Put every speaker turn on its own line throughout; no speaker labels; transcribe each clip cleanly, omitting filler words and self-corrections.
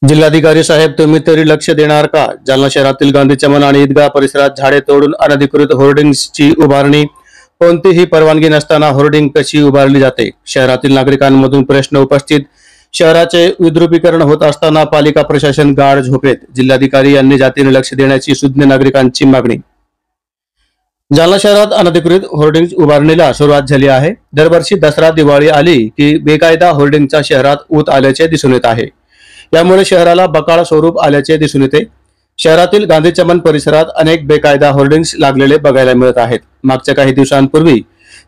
जिल्हाधिकारी साहेब, तुम्ही तरी लक्ष देणार का? जालना शहरातील गांधी चमन आणि ईदगाह परिसरात झाडे तोडून अनधिकृत होर्डिंग्जची उभारणी. कोणतीही परवानगी नसताना होर्डिंग कशी उभारली जाते? शहरातील नागरिकांमधून प्रश्न उपस्थित. शहराचे विद्रुपीकरण होत असताना पालिका प्रशासन गाढ झोपेत. जिल्हाधिकारी यांनी जातीने लक्ष देण्याची सुज्ञ नागरिकांची मागणी. जालना शहरात अनधिकृत होर्डिंग्ज उभारणीला सुरुवात झाली आहे. दरवर्षी दसरा दिवाळी आली की बेकायदा होर्डिंगचा शहरात ऊत आल्याचे दिसून येत आहे. यामुळे शहराला बकाळ स्वरूप आल्याचे दिसून येते. शहरातील गांधी चमन परिसरात अनेक बेकायदा होर्डिंग्ज लागलेले बघायला मिळत आहेत. मागच्या काही दिवसांपूर्वी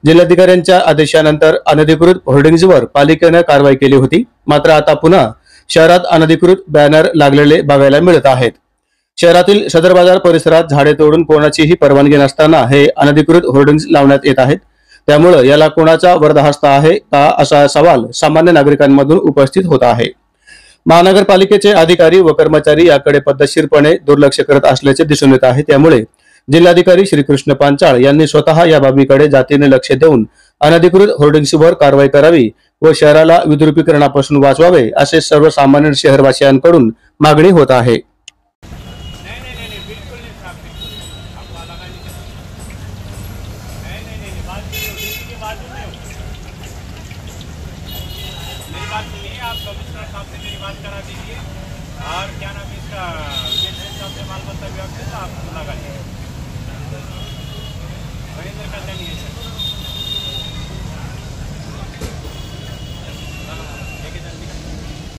जिल्हाधिकाऱ्यांच्या आदेशानंतर अनधिकृत होर्डिंग्जवर पालिकेने कारवाई केली होती. मात्र आता पुन्हा शहरात अनधिकृत बॅनर लागलेले बघायला मिळत आहेत. शहरातील सदर बाजार परिसरात झाडे तोडून कोणाचीही परवानगी नसताना हे अनधिकृत होर्डिंग्ज लावण्यात येत आहेत. त्यामुळे याला कोणाचा वरदहस्त आहे का, असा सवाल सामान्य नागरिकांमधून उपस्थित होत आहे. महानगरपालिकेचे अधिकारी व कर्मचारी याकडे पद्धतशीरपणे दुर्लक्ष करत असल्याचे दिसून येत आहे. त्यामुळे जिल्हाधिकारी श्रीकृष्ण पांचाळ यांनी स्वतः या बाबीकडे जातीने लक्ष देऊन अनधिकृत होर्डिंग्जवर कारवाई करावी व शहराला विद्रुपीकरणापासून वाचवावे, असे सर्वसामान्य शहरवासियांकडून मागणी होत आहे.
मेरी बात सुनिए, आप कमिश्नर साहब से मेरी बात करा दीजिए। और क्या नाम है इसका